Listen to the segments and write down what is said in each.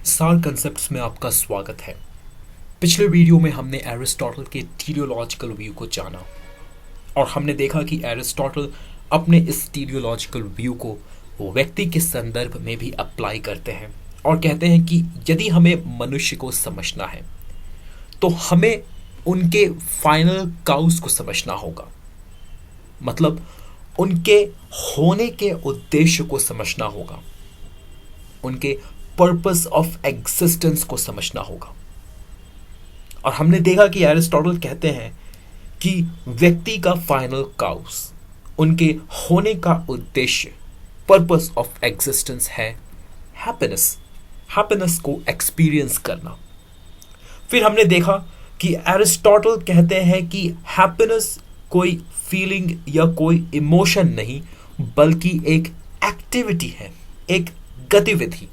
सार कंसेप्ट्स में आपका स्वागत है। पिछले वीडियो में हमने एरिस्टोटल के टीरियोलॉजिकल व्यू को जाना और हमने देखा कि एरिस्टोटल अपने इस टीरियोलॉजिकल व्यू को व्यक्ति के संदर्भ में भी अप्लाई करते हैं और कहते हैं कि यदि हमें मनुष्य को समझना है तो हमें उनके फाइनल काउज को समझना होगा। मतलब उनके होने के उद्देश्य को समझना होगा, उनके पर्पस ऑफ एग्जिस्टेंस को समझना होगा। और हमने देखा कि एरिस्टोटल कहते हैं कि व्यक्ति का फाइनल काउस, उनके होने का उद्देश्य, पर्पस ऑफ एग्जिस्टेंस है हैप्पीनेस, हैप्पीनेस को एक्सपीरियंस करना। फिर हमने देखा कि एरिस्टोटल कहते हैं कि हैप्पीनेस कोई फीलिंग या कोई इमोशन नहीं बल्कि एक एक्टिविटी है, एक गतिविधि,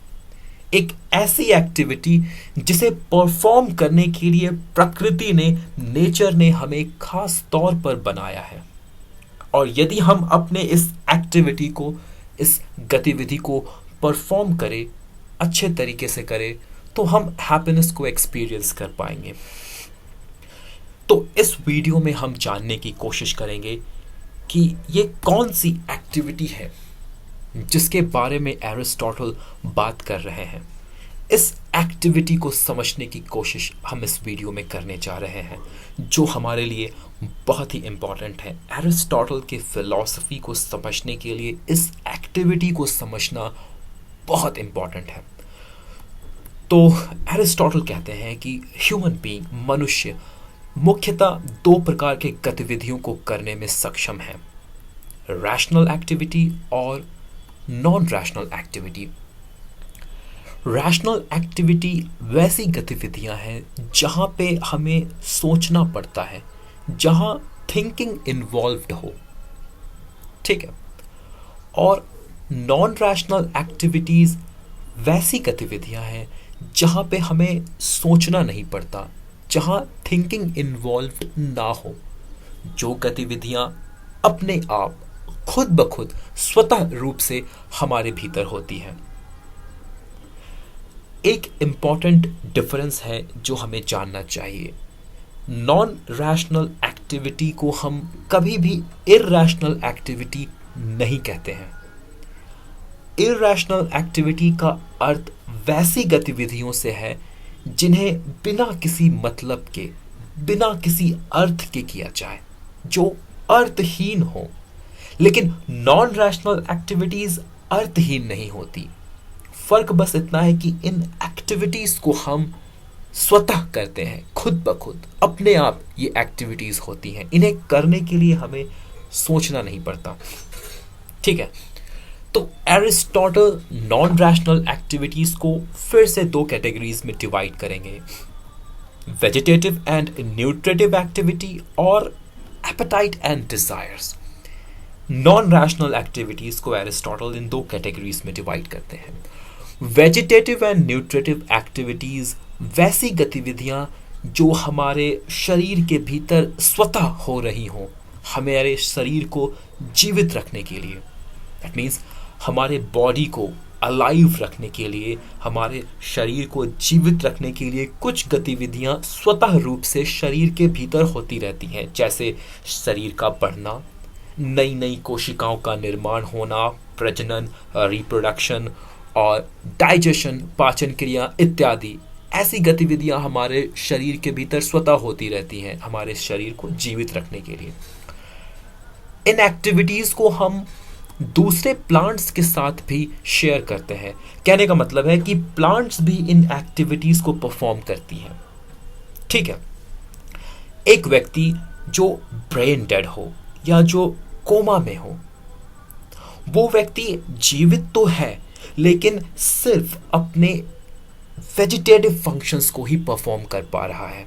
एक ऐसी एक्टिविटी जिसे परफॉर्म करने के लिए प्रकृति ने, नेचर ने हमें खास तौर पर बनाया है। और यदि हम अपने इस एक्टिविटी को, इस गतिविधि को परफॉर्म करें, अच्छे तरीके से करें, तो हम हैप्पीनेस को एक्सपीरियंस कर पाएंगे। तो इस वीडियो में हम जानने की कोशिश करेंगे कि ये कौन सी एक्टिविटी है जिसके बारे में एरिस्टोटल बात कर रहे हैं। इस एक्टिविटी को समझने की कोशिश हम इस वीडियो में करने जा रहे हैं, जो हमारे लिए बहुत ही इंपॉर्टेंट है। एरिस्टोटल के फिलॉसफी को समझने के लिए इस एक्टिविटी को समझना बहुत इंपॉर्टेंट है। तो एरिस्टोटल कहते हैं कि ह्यूमन बीइंग, मनुष्य, मुख्यतः दो प्रकार के गतिविधियों को करने में सक्षम है, रैशनल एक्टिविटी और non rational activity. Rational activity वैसी गतिविधियां हैं जहां पे हमें सोचना पड़ता है, जहां थिंकिंग इन्वॉल्व्ड हो, ठीक है। और नॉन रैशनल एक्टिविटीज वैसी गतिविधियां हैं जहां पे हमें सोचना नहीं पड़ता, जहां थिंकिंग इन्वॉल्व्ड ना हो, जो गतिविधियां अपने आप खुद ब खुद स्वतः रूप से हमारे भीतर होती है। एक इंपॉर्टेंट डिफरेंस है जो हमें जानना चाहिए। नॉन रैशनल एक्टिविटी को हम कभी भी इरैशनल एक्टिविटी नहीं कहते हैं। इरैशनल एक्टिविटी का अर्थ वैसी गतिविधियों से है जिन्हें बिना किसी मतलब के, बिना किसी अर्थ के किया जाए, जो अर्थहीन हो। लेकिन नॉन रैशनल एक्टिविटीज अर्थहीन नहीं होती। फर्क बस इतना है कि इन एक्टिविटीज को हम स्वतः करते हैं, खुद ब खुद, अपने आप ये एक्टिविटीज होती हैं। इन्हें करने के लिए हमें सोचना नहीं पड़ता, ठीक है। तो एरिस्टोटल नॉन रैशनल एक्टिविटीज को फिर से दो कैटेगरीज में डिवाइड करेंगे, वेजिटेटिव एंड न्यूट्रिटिव एक्टिविटी और appetite and desires. Non rational activities को एरिस्टोटल इन दो कैटेगरीज में डिवाइड करते हैं। वेजिटेटिव एंड न्यूट्रिटिव एक्टिविटीज वैसी गतिविधियां जो हमारे शरीर के भीतर स्वतः हो रही हों, हमारे शरीर को जीवित रखने के लिए। दैट मीन्स हमारे बॉडी को अलाइव रखने के लिए, हमारे शरीर को जीवित रखने के लिए कुछ गतिविधियां स्वतः रूप से शरीर के भीतर होती रहती हैं, जैसे शरीर का बढ़ना, नई नई कोशिकाओं का निर्माण होना, प्रजनन, रिप्रोडक्शन और डाइजेशन, पाचन क्रिया इत्यादि। ऐसी गतिविधियां हमारे शरीर के भीतर स्वतः होती रहती हैं, हमारे शरीर को जीवित रखने के लिए। इन एक्टिविटीज को हम दूसरे प्लांट्स के साथ भी शेयर करते हैं। कहने का मतलब है कि प्लांट्स भी इन एक्टिविटीज को परफॉर्म करती हैं, ठीक है। एक व्यक्ति जो ब्रेन डेड हो या जो कोमा में हो, वो व्यक्ति जीवित तो है लेकिन सिर्फ अपने वेजिटेटिव फंक्शंस को ही परफॉर्म कर पा रहा है,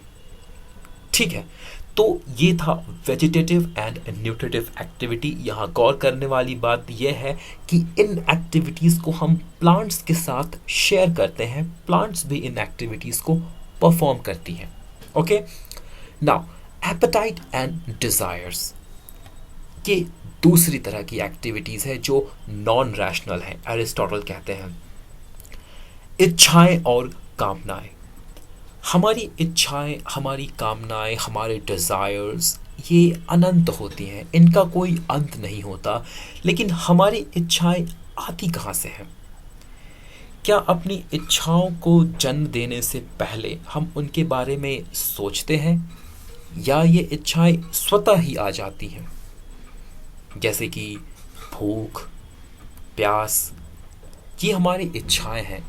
ठीक है। तो ये था वेजिटेटिव एंड न्यूट्रिटिव एक्टिविटी। यहाँ गौर करने वाली बात यह है कि इन एक्टिविटीज को हम प्लांट्स के साथ शेयर करते हैं, प्लांट्स भी इन एक्टिविटीज को परफॉर्म करती हैं, okay. Now appetite and desires, ये दूसरी तरह की एक्टिविटीज है जो नॉन रैशनल है। एरिस्टोटल कहते हैं इच्छाएं और कामनाएं। हमारी इच्छाएं, हमारी कामनाएं, हमारे डिज़ायर्स ये अनंत होती हैं, इनका कोई अंत नहीं होता। लेकिन हमारी इच्छाएं आती कहाँ से हैं? क्या अपनी इच्छाओं को जन्म देने से पहले हम उनके बारे में सोचते हैं, या ये इच्छाएं स्वतः ही आ जाती हैं? जैसे कि भूख, प्यास, ये हमारी इच्छाएं हैं।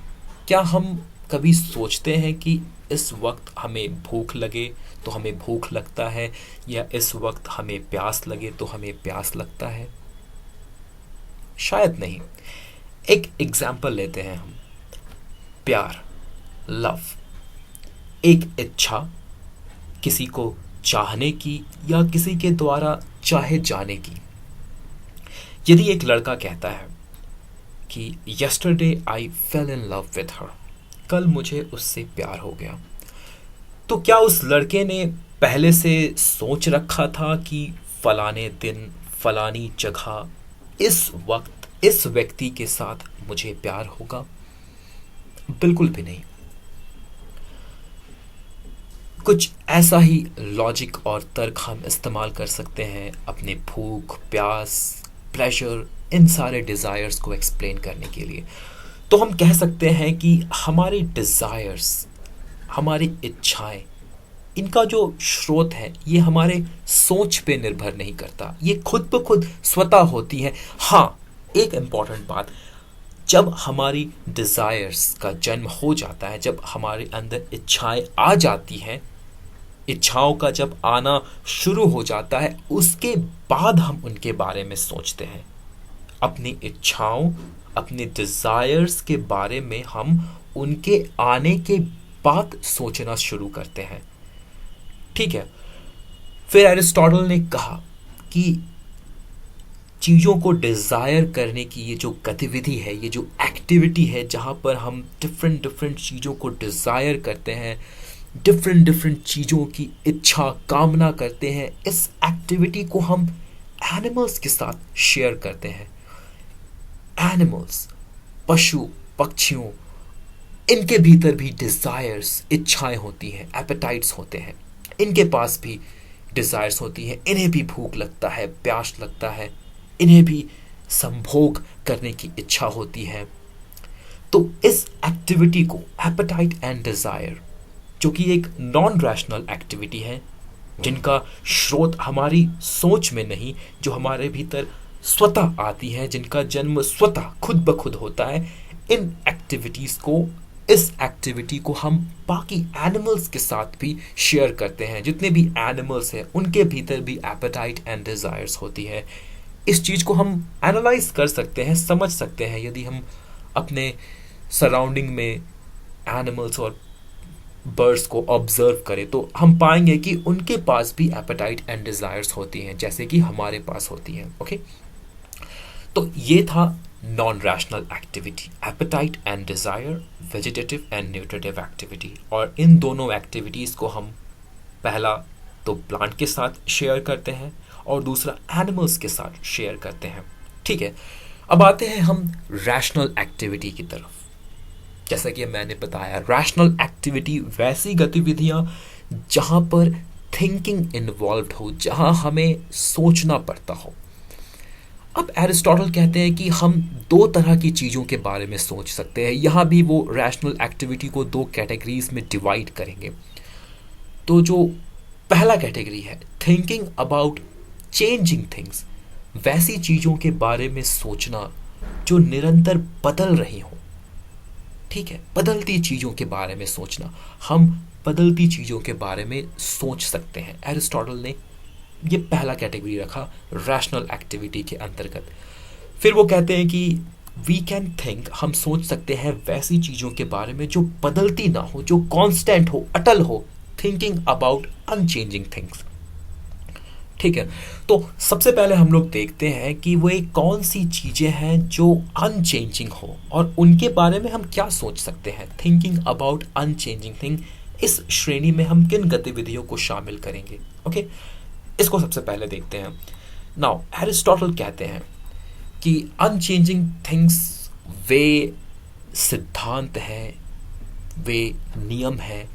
क्या हम कभी सोचते हैं कि इस वक्त हमें भूख लगे तो हमें भूख लगता है, या इस वक्त हमें प्यास लगे तो हमें प्यास लगता है? शायद नहीं। एक एग्जाम्पल लेते हैं हम। प्यार, लव, एक इच्छा किसी को चाहने की या किसी के द्वारा चाहे जाने की। यदि एक लड़का कहता है कि yesterday I fail in love with her, कल मुझे उससे प्यार हो गया, तो क्या उस लड़के ने पहले से सोच रखा था कि फलाने दिन फलानी जगह इस वक्त इस व्यक्ति के साथ मुझे प्यार होगा? बिल्कुल भी नहीं। कुछ ऐसा ही लॉजिक और तर्क हम इस्तेमाल कर सकते हैं अपने भूख, प्यास, प्लेजर, इन सारे डिज़ायर्स को एक्सप्लेन करने के लिए। तो हम कह सकते हैं कि हमारी डिज़ायर्स, हमारी इच्छाएं, इनका जो स्रोत है ये हमारे सोच पे निर्भर नहीं करता, ये खुद ब खुद स्वतः होती है। हाँ, एक इम्पॉर्टेंट बात, जब हमारी डिज़ायर्स का जन्म हो जाता है, जब हमारे अंदर इच्छाएं आ जाती हैं, इच्छाओं का जब आना शुरू हो जाता है, उसके बाद हम उनके बारे में सोचते हैं। अपनी इच्छाओं, अपने डिज़ायर्स के बारे में हम उनके आने के बाद सोचना शुरू करते हैं। ठीक है। फिर एरिस्टोटल ने कहा कि चीज़ों को डिज़ायर करने की ये जो गतिविधि है, ये जो एक्टिविटी है, जहाँ पर हम डिफरेंट डिफरेंट चीज़ों को डिज़ायर करते हैं, डिफरेंट डिफरेंट चीज़ों की इच्छा, कामना करते हैं, इस एक्टिविटी को हम एनिमल्स के साथ शेयर करते हैं। एनिमल्स, पशु पक्षियों, इनके भीतर भी डिज़ायर्स, इच्छाएं होती हैं, एपेटाइट्स होते हैं। इनके पास भी डिज़ायर्स होती हैं, इन्हें भी भूख लगता है, प्यास लगता है, इन्हें भी संभोग करने की इच्छा होती है। तो इस एक्टिविटी को, एपेटाइट एंड डिज़ायर, जो कि एक नॉन रैशनल एक्टिविटी है, जिनका स्रोत हमारी सोच में नहीं, जो हमारे भीतर स्वतः आती है, जिनका जन्म स्वतः खुद ब खुद होता है, इन एक्टिविटीज़ को, इस एक्टिविटी को हम बाकी एनिमल्स के साथ भी शेयर करते हैं। जितने भी एनिमल्स हैं उनके भीतर भी एपेटाइट एंड डिज़ायर्स होती है। इस चीज़ को हम एनालाइज कर सकते हैं, समझ सकते हैं। यदि हम अपने सराउंडिंग में एनिमल्स और बर्ड्स को ऑब्जर्व करें तो हम पाएंगे कि उनके पास भी एपेटाइट एंड डिज़ायर्स होती हैं, जैसे कि हमारे पास होती हैं। ओके, तो ये था non rational activity, appetite and desire, vegetative and nutritive activity. और इन दोनों एक्टिविटीज़ को हम पहला तो प्लांट के साथ शेयर करते हैं और दूसरा एनिमल्स के साथ शेयर करते हैं। ठीक है, अब आते हैं हम रैशनल एक्टिविटी की तरफ। जैसा कि मैंने बताया, रैशनल एक्टिविटी वैसी गतिविधियां जहां पर थिंकिंग इन्वॉल्व हो, जहां हमें सोचना पड़ता हो। अब एरिस्टोटल कहते हैं कि हम दो तरह की चीज़ों के बारे में सोच सकते हैं। यहाँ भी वो रैशनल एक्टिविटी को दो कैटेगरीज में डिवाइड करेंगे। तो जो पहला कैटेगरी है, थिंकिंग अबाउट चेंजिंग थिंग्स, वैसी चीज़ों के बारे में सोचना जो निरंतर बदल रही हों। ठीक है, बदलती चीज़ों के बारे में सोचना, हम बदलती चीज़ों के बारे में सोच सकते हैं। एरिस्टोटल ने ये पहला कैटेगरी रखा रैशनल एक्टिविटी के अंतर्गत। फिर वो कहते हैं कि वी कैन थिंक, हम सोच सकते हैं वैसी चीज़ों के बारे में जो बदलती ना हो, जो कांस्टेंट हो, अटल हो, थिंकिंग अबाउट अनचेंजिंग थिंग्स। ठीक है, तो सबसे पहले हम लोग देखते हैं कि वो एक कौन सी चीज़ें हैं जो अनचेंजिंग हो और उनके बारे में हम क्या सोच सकते हैं। थिंकिंग अबाउट अनचेंजिंग थिंग, इस श्रेणी में हम किन गतिविधियों को शामिल करेंगे। ओके, इसको सबसे पहले देखते हैं। नाउ एरिस्टोटल कहते हैं कि अनचेंजिंग थिंग्स वे सिद्धांत हैं वे नियम हैं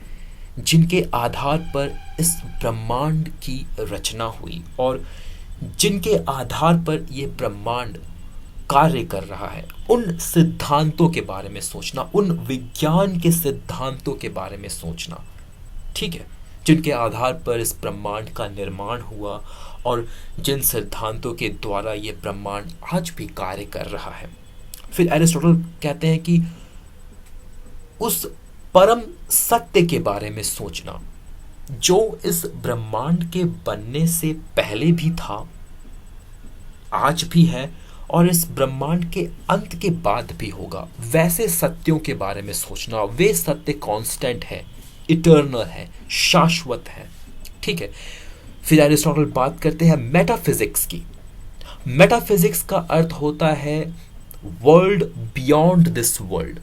जिनके आधार पर इस ब्रह्मांड की रचना हुई और जिनके आधार पर ये ब्रह्मांड कार्य कर रहा है। उन सिद्धांतों के बारे में सोचना, उन विज्ञान के सिद्धांतों के बारे में सोचना, ठीक है, जिनके आधार पर इस ब्रह्मांड का निर्माण हुआ और जिन सिद्धांतों के द्वारा ये ब्रह्मांड आज भी कार्य कर रहा है। फिर एरिस्टोटल कहते हैं कि उस परम सत्य के बारे में सोचना जो इस ब्रह्मांड के बनने से पहले भी था, आज भी है और इस ब्रह्मांड के अंत के बाद भी होगा। वैसे सत्यों के बारे में सोचना, वे सत्य कांस्टेंट है, इटर्नल है, शाश्वत है, ठीक है। फिर एरिस्टोटल बात करते हैं मेटाफिजिक्स की। मेटाफिजिक्स का अर्थ होता है वर्ल्ड बियॉन्ड दिस वर्ल्ड,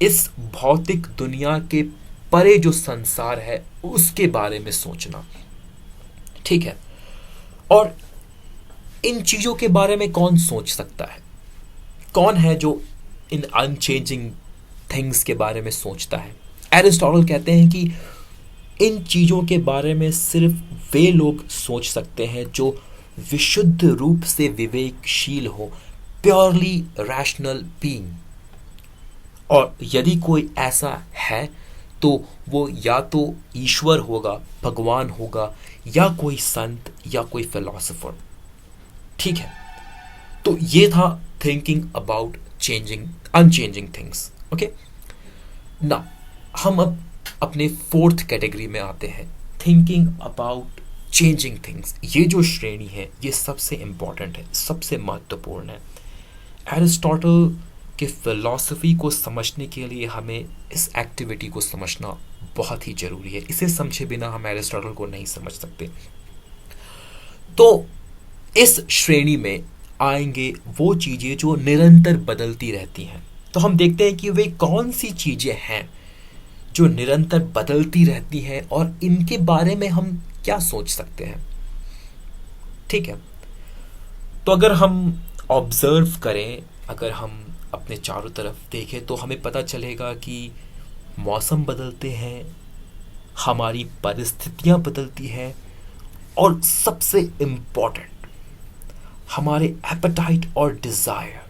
इस भौतिक दुनिया के परे जो संसार है उसके बारे में सोचना, ठीक है। और इन चीजों के बारे में कौन सोच सकता है? कौन है जो इन अनचेंजिंग थिंग्स के बारे में सोचता है? एरिस्टोटल कहते हैं कि इन चीजों के बारे में सिर्फ वे लोग सोच सकते हैं जो विशुद्ध रूप से विवेकशील हो, प्योरली रैशनल बीइंग। और यदि कोई ऐसा है तो वो या तो ईश्वर होगा, भगवान होगा, या कोई संत या कोई फिलोसोफर, ठीक है। तो ये था thinking about changing unchanging things. Okay, ना हम अब अपने फोर्थ कैटेगरी में आते हैं, थिंकिंग अबाउट चेंजिंग थिंग्स। ये जो श्रेणी है ये सबसे इंपॉर्टेंट है, सबसे महत्वपूर्ण है। एरिस्टोटल के फिलॉसफी को समझने के लिए हमें इस एक्टिविटी को समझना बहुत ही जरूरी है। इसे समझे बिना हम एरिस्टोटल को नहीं समझ सकते। तो इस श्रेणी में आएंगे वो चीजें जो निरंतर बदलती रहती हैं। तो हम देखते हैं कि वे कौन सी चीजें हैं जो निरंतर बदलती रहती हैं और इनके बारे में हम क्या सोच सकते हैं, ठीक है। तो अगर हम ऑब्जर्व करें, अगर हम अपने चारों तरफ देखें तो हमें पता चलेगा कि मौसम बदलते हैं, हमारी परिस्थितियां बदलती हैं और सबसे इम्पोर्टेंट हमारे एपेटाइट और डिजायर,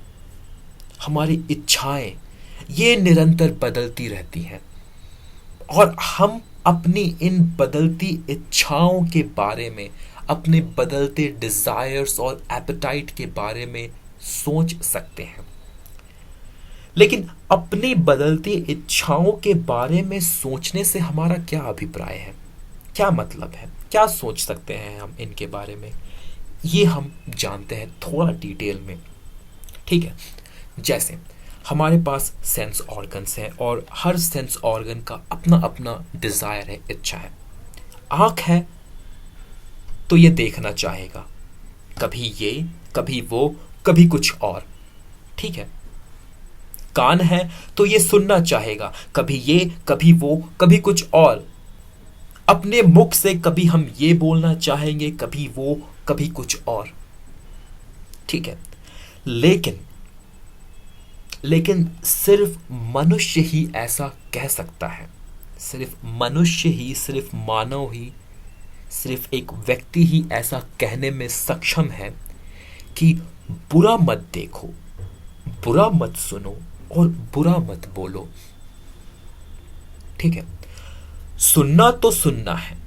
हमारी इच्छाएं, ये निरंतर बदलती रहती हैं। और हम अपनी इन बदलती इच्छाओं के बारे में, अपने बदलते डिजायर्स और एपेटाइट के बारे में सोच सकते हैं। लेकिन अपनी बदलती इच्छाओं के बारे में सोचने से हमारा क्या अभिप्राय है, क्या मतलब है, क्या सोच सकते हैं हम इनके बारे में, ये हम जानते हैं थोड़ा डिटेल में, ठीक है। जैसे हमारे पास सेंस ऑर्गन्स हैं और हर सेंस ऑर्गन का अपना अपना डिजायर है, इच्छा है। आंख है तो ये देखना चाहेगा, कभी ये, कभी वो, कभी कुछ और, ठीक है। कान है तो ये सुनना चाहेगा, कभी ये, कभी वो, कभी कुछ और। अपने मुख से कभी हम ये बोलना चाहेंगे, कभी वो, कभी कुछ और, ठीक है। लेकिन सिर्फ मनुष्य ही ऐसा कह सकता है, सिर्फ मनुष्य ही, सिर्फ मानव ही, सिर्फ एक व्यक्ति ही ऐसा कहने में सक्षम है कि बुरा मत देखो, बुरा मत सुनो और बुरा मत बोलो, ठीक है। सुनना तो सुनना है,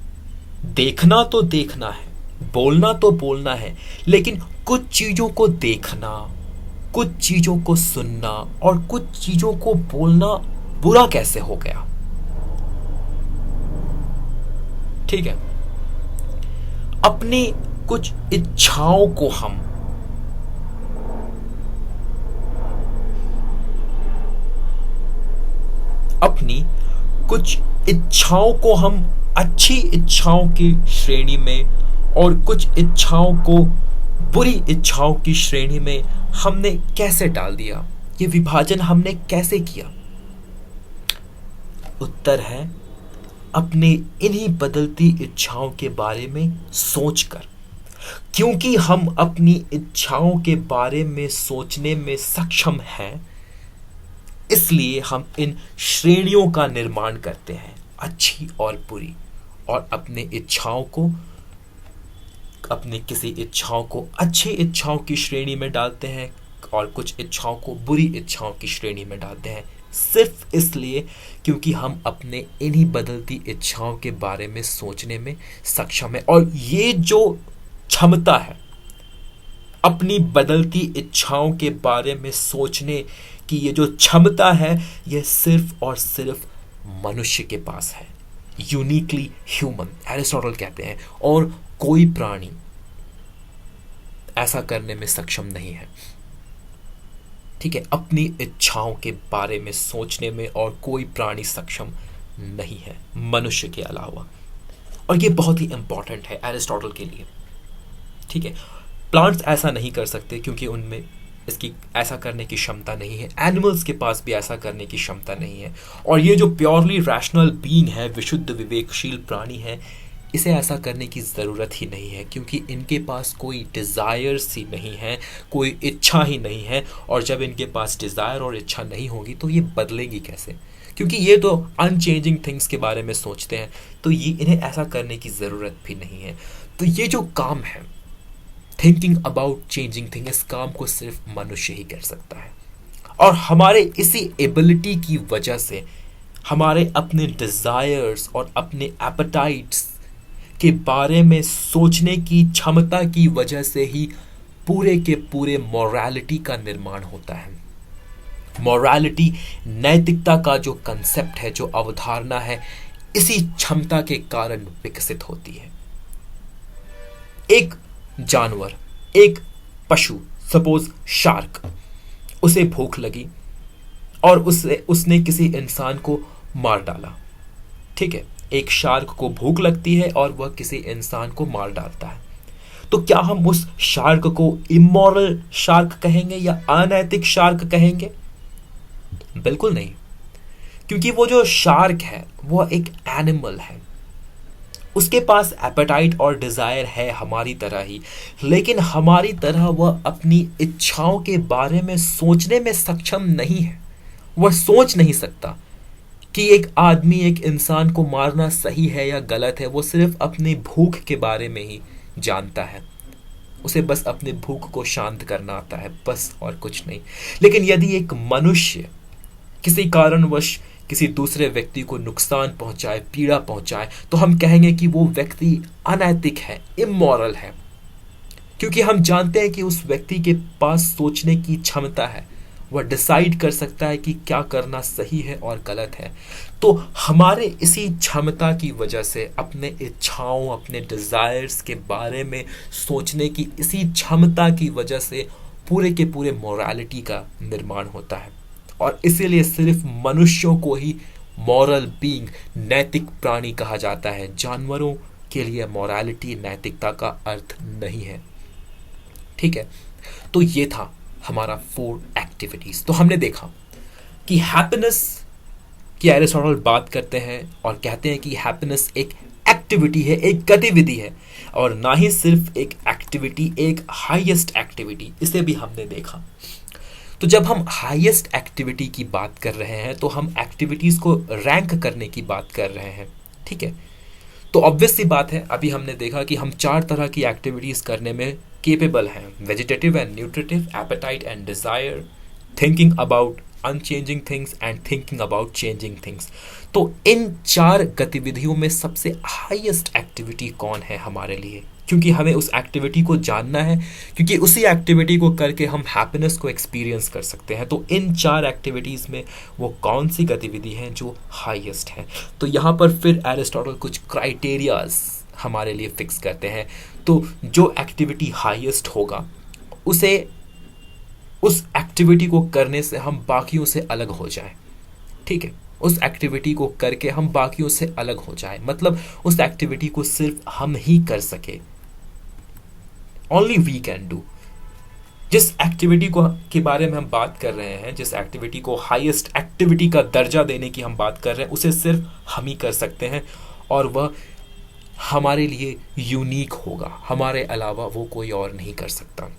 देखना तो देखना है, बोलना तो बोलना है, लेकिन कुछ चीजों को देखना, कुछ चीजों को सुनना और कुछ चीजों को बोलना बुरा कैसे हो गया, ठीक है। अपनी कुछ इच्छाओं को हम अच्छी इच्छाओं की श्रेणी में और कुछ इच्छाओं को बुरी इच्छाओं की श्रेणी में हमने कैसे डाल दिया, ये विभाजन हमने कैसे किया? उत्तर है अपने इन्हीं बदलती इच्छाओं के बारे में सोचकर। क्योंकि हम अपनी इच्छाओं के बारे में सोचने में सक्षम हैं, इसलिए हम इन श्रेणियों का निर्माण करते हैं, अच्छी और बुरी, और अपने किसी इच्छाओं को अच्छी इच्छाओं की श्रेणी में डालते हैं और कुछ इच्छाओं को बुरी इच्छाओं की श्रेणी में डालते हैं, सिर्फ इसलिए क्योंकि हम अपने इन्हीं बदलती इच्छाओं के बारे में सोचने में सक्षम है। और ये जो क्षमता है अपनी बदलती इच्छाओं के बारे में सोचने की, ये जो क्षमता है, ये सिर्फ और सिर्फ मनुष्य के पास है, यूनिकली ह्यूमन एरिस्टोटल कहते हैं, और कोई प्राणी ऐसा करने में सक्षम नहीं है। ठीक है, अपनी इच्छाओं के बारे में सोचने में और कोई प्राणी सक्षम नहीं है मनुष्य के अलावा। और ये बहुत ही इंपॉर्टेंट है एरिस्टोटल के लिए। ठीक है, प्लांट्स ऐसा नहीं कर सकते क्योंकि उनमें इसकी ऐसा करने की क्षमता नहीं है, एनिमल्स के पास भी ऐसा करने की क्षमता नहीं है, और ये जो प्योरली रैशनल बीइंग है, विशुद्ध विवेकशील प्राणी है, इसे ऐसा करने की ज़रूरत ही नहीं है क्योंकि इनके पास कोई डिज़ायर्स ही नहीं है, कोई इच्छा ही नहीं है। और जब इनके पास डिज़ायर और इच्छा नहीं होगी तो ये बदलेगी कैसे? क्योंकि ये तो अनचेंजिंग थिंग्स के बारे में सोचते हैं, तो ये इन्हें ऐसा करने की ज़रूरत भी नहीं है। तो ये जो काम है, थिंकिंग अबाउट चेंजिंग थिंग, इस काम को सिर्फ मनुष्य ही कर सकता है। और हमारे इसी एबिलिटी की वजह से, हमारे अपने डिज़ायर्स और अपने एपेटाइट्स के बारे में सोचने की क्षमता की वजह से ही पूरे के पूरे मॉरलिटी का निर्माण होता है। मॉरलिटी, नैतिकता का जो कंसेप्ट है, जो अवधारणा है, इसी क्षमता के कारण विकसित होती है। एक जानवर, एक पशु, सपोज शार्क, उसे भूख लगी और उसने किसी इंसान को मार डाला। ठीक है, एक शार्क को भूख लगती है और वह किसी इंसान को मार डालता है। तो क्या हम उस शार्क को इमोरल शार्क कहेंगे या अनैतिक शार्क कहेंगे? बिल्कुल नहीं, क्योंकि वो जो शार्क है वह एक एनिमल है, उसके पास एपेटाइट और डिजायर है हमारी तरह ही, लेकिन हमारी तरह वह अपनी इच्छाओं के बारे में सोचने में सक्षम नहीं है। वह सोच नहीं सकता कि एक आदमी, एक इंसान को मारना सही है या गलत है। वो सिर्फ अपनी भूख के बारे में ही जानता है, उसे बस अपने भूख को शांत करना आता है, बस, और कुछ नहीं। लेकिन यदि एक मनुष्य किसी कारणवश किसी दूसरे व्यक्ति को नुकसान पहुंचाए, पीड़ा पहुंचाए, तो हम कहेंगे कि वो व्यक्ति अनैतिक है, इमोरल है, क्योंकि हम जानते हैं कि उस व्यक्ति के पास सोचने की क्षमता है, वह डिसाइड कर सकता है कि क्या करना सही है और गलत है। तो हमारे इसी क्षमता की वजह से, अपने इच्छाओं, अपने डिज़ायर्स के बारे में सोचने की इसी क्षमता की वजह से पूरे के पूरे मोरालिटी का निर्माण होता है। और इसीलिए सिर्फ मनुष्यों को ही मॉरल बीइंग, नैतिक प्राणी कहा जाता है। जानवरों के लिए मोरालिटी, नैतिकता का अर्थ नहीं है। ठीक है, तो ये था हमारा 4 एक्टिविटीज। तो हमने देखा कि हैप्पीनेस की एरिस्टोटल बात करते हैं और कहते हैं कि हैप्पीनेस एक एक्टिविटी है, एक गतिविधि है, और ना ही सिर्फ एक एक्टिविटी, एक हाईएस्ट एक्टिविटी, इसे भी हमने देखा। तो जब हम हाईएस्ट एक्टिविटी की बात कर रहे हैं तो हम एक्टिविटीज को रैंक करने की बात कर रहे हैं। ठीक है, तो ऑब्वियस सी बात है, अभी हमने देखा कि हम 4 तरह की एक्टिविटीज करने में केपेबल हैं: vegetative and nutritive, appetite and desire, thinking about unchanging things and thinking about changing things. तो इन 4 गतिविधियों में सबसे हाईएस्ट एक्टिविटी कौन है हमारे लिए? क्योंकि हमें उस एक्टिविटी को जानना है, क्योंकि उसी एक्टिविटी को करके हम हैप्पीनेस को एक्सपीरियंस कर सकते हैं। तो इन 4 एक्टिविटीज़ में वो कौन सी गतिविधि है जो हाईएस्ट है? तो यहाँ पर फिर एरिस्टोटल कुछ क्राइटेरियाज हमारे लिए फिक्स करते हैं। तो जो एक्टिविटी हाईएस्ट होगा, उस एक्टिविटी को करने से हम बाकियों से अलग हो जाए। ठीक है, उस एक्टिविटी को करके हम बाकियों से अलग हो जाए, मतलब उस एक्टिविटी को सिर्फ हम ही कर सके, ओनली वी कैन डू। जिस एक्टिविटी को के बारे में हम बात कर रहे हैं, जिस एक्टिविटी को हाईएस्ट एक्टिविटी का दर्जा देने की हम बात कर रहे हैं, उसे सिर्फ हम ही कर सकते हैं और वह हमारे लिए यूनिक होगा, हमारे अलावा वो कोई और नहीं कर सकता।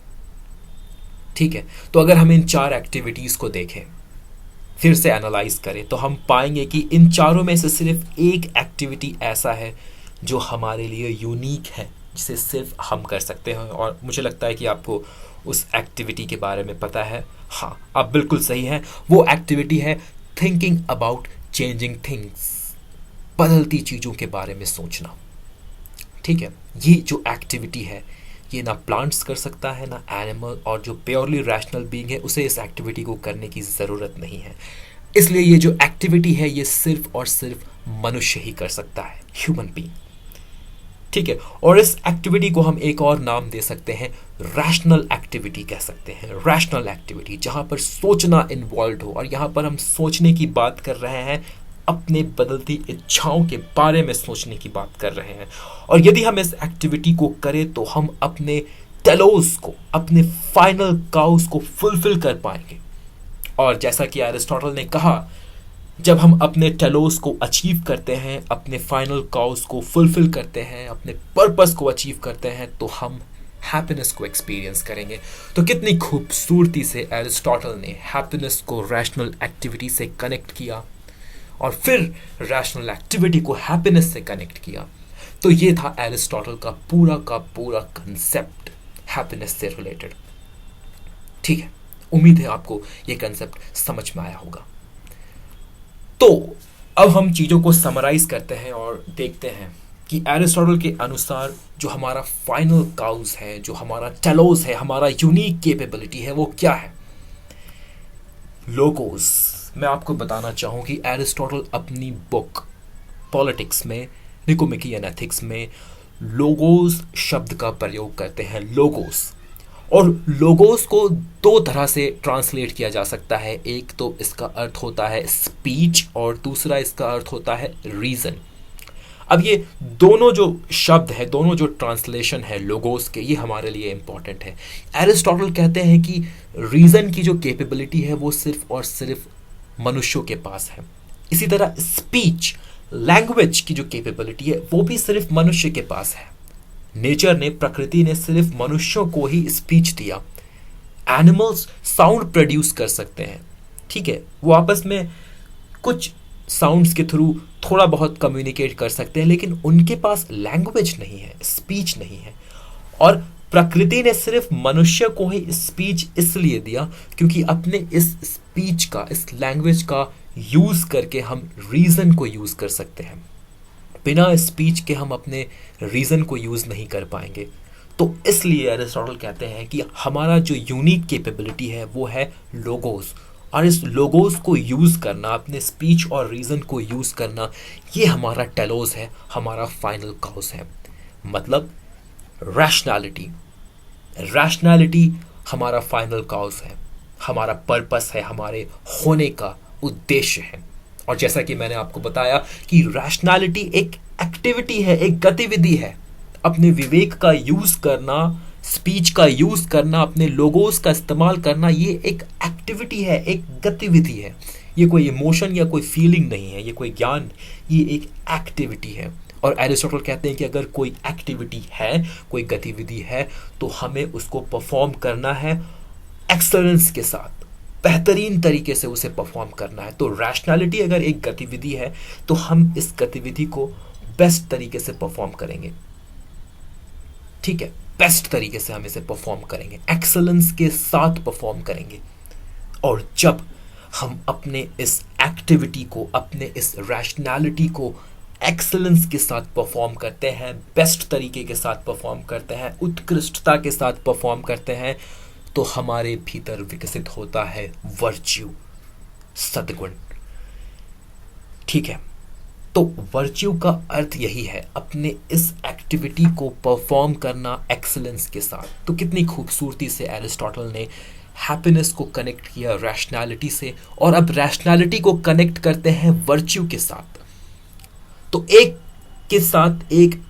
ठीक है, तो अगर हम इन 4 एक्टिविटीज को देखें, फिर से एनालाइज करें तो हम पाएंगे कि इन चारों में से सिर्फ एक एक्टिविटी ऐसा है जो हमारे लिए यूनिक है, जिसे सिर्फ हम कर सकते हैं। और मुझे लगता है कि आपको उस एक्टिविटी के बारे में पता है। हाँ, आप बिल्कुल सही हैं। वो एक्टिविटी है थिंकिंग अबाउट चेंजिंग थिंग्स, बदलती चीज़ों के बारे में सोचना। ठीक है, ये जो एक्टिविटी है ये ना प्लांट्स कर सकता है ना एनिमल, और जो प्योरली रैशनल बीइंग है उसे इस एक्टिविटी को करने की ज़रूरत नहीं है। इसलिए ये जो एक्टिविटी है ये सिर्फ और सिर्फ मनुष्य ही कर सकता है, ह्यूमन बीइंग। ठीक है, और इस एक्टिविटी को हम एक और नाम दे सकते हैं, रैशनल एक्टिविटी कह सकते हैं। रैशनल एक्टिविटी जहाँ पर सोचना इन्वॉल्व हो, और यहाँ पर हम सोचने की बात कर रहे हैं, अपने बदलती इच्छाओं के बारे में सोचने की बात कर रहे हैं। और यदि हम इस एक्टिविटी को करें तो हम अपने टेलोस को, अपने फाइनल काउस को फुलफिल कर पाएंगे। और जैसा कि एरिस्टोटल ने कहा, जब हम अपने टेलोस को अचीव करते हैं, अपने फाइनल काउस को फुलफिल करते हैं, अपने पर्पस को अचीव करते हैं, तो हम हैप्पीनेस को एक्सपीरियंस करेंगे। तो कितनी खूबसूरती से एरिस्टोटल ने हैप्पीनेस को रैशनल एक्टिविटी से कनेक्ट किया और फिर रैशनल एक्टिविटी को हैप्पीनेस से कनेक्ट किया। तो ये था एरिस्टोटल का पूरा कंसेप्ट हैप्पीनेस से रिलेटेड। ठीक है, उम्मीद है आपको ये कंसेप्ट समझ में आया होगा। तो अब हम चीज़ों को समराइज करते हैं और देखते हैं कि एरिस्टोटल के अनुसार जो हमारा फाइनल काउस है, जो हमारा टेलोस है, हमारा यूनिक कैपेबिलिटी है, वो क्या है? लोगोस। मैं आपको बताना चाहूँ कि एरिस्टोटल अपनी बुक पॉलिटिक्स में, निकोमेकियन एथिक्स में लोगोस शब्द का प्रयोग करते हैं, लोगोस। और लोगोस को दो तरह से ट्रांसलेट किया जा सकता है। एक तो इसका अर्थ होता है स्पीच और दूसरा इसका अर्थ होता है रीज़न। अब ये दोनों जो शब्द है, दोनों जो ट्रांसलेशन है लोगोस के, ये हमारे लिए इम्पॉर्टेंट है। एरिस्टोटल कहते हैं कि रीज़न की जो कैपेबिलिटी है वो सिर्फ और सिर्फ मनुष्यों के पास है। इसी तरह स्पीच, लैंग्वेज की जो कैपेबिलिटी है वो भी सिर्फ मनुष्य के पास है। नेचर ने, प्रकृति ने सिर्फ मनुष्यों को ही स्पीच दिया। एनिमल्स साउंड प्रोड्यूस कर सकते हैं, ठीक है, वो आपस में कुछ साउंड्स के थ्रू थोड़ा बहुत कम्युनिकेट कर सकते हैं, लेकिन उनके पास लैंग्वेज नहीं है, स्पीच नहीं है। और प्रकृति ने सिर्फ मनुष्य को ही स्पीच इसलिए दिया क्योंकि अपने इस स्पीच का, इस लैंग्वेज का यूज़ करके हम रीज़न को यूज़ कर सकते हैं। बिना स्पीच के हम अपने रीज़न को यूज़ नहीं कर पाएंगे। तो इसलिए एरिस्टोटल कहते हैं कि हमारा जो यूनिक कैपेबिलिटी है वो है लोगोस, और इस लोगोस को यूज़ करना, अपने स्पीच और रीज़न को यूज़ करना, ये हमारा टेलोस है, हमारा फाइनल काउस है। मतलब रैशनैलिटी, रैशनैलिटी हमारा फाइनल काउस है, हमारा पर्पस है, हमारे होने का उद्देश्य है। और जैसा कि मैंने आपको बताया कि रैशनैलिटी एक एक्टिविटी है, एक गतिविधि है। अपने विवेक का यूज़ करना, स्पीच का यूज़ करना, अपने लोगोस का इस्तेमाल करना, ये एक एक्टिविटी है, एक गतिविधि है। ये कोई इमोशन या कोई फीलिंग नहीं है, ये कोई ज्ञान, ये एक एक्टिविटी है। और एरिस्टोटल कहते हैं कि अगर कोई एक्टिविटी है, कोई गतिविधि है, तो हमें उसको परफॉर्म करना है एक्सेलेंस के साथ, बेहतरीन तरीके से उसे परफॉर्म करना है। तो रैशनैलिटी अगर एक गतिविधि है तो हम इस गतिविधि को बेस्ट तरीके से परफॉर्म करेंगे। ठीक है, बेस्ट तरीके से हम इसे परफॉर्म करेंगे, एक्सेलेंस के साथ परफॉर्म करेंगे। और जब हम अपने इस एक्टिविटी को, अपने इस रैशनैलिटी को एक्सेलेंस के साथ परफॉर्म करते हैं, बेस्ट तरीके के साथ परफॉर्म करते हैं, उत्कृष्टता के साथ परफॉर्म करते हैं, तो हमारे भीतर विकसित होता है वर्च्यू, सद्गुण। ठीक है, तो वर्च्यू का अर्थ यही है, अपने इस एक्टिविटी को परफॉर्म करना एक्सीलेंस के साथ। तो कितनी खूबसूरती से एरिस्टोटल ने हैप्पीनेस को कनेक्ट किया रैशनैलिटी से, और अब रैशनैलिटी को कनेक्ट करते हैं वर्च्यू के साथ। तो एक के साथ एक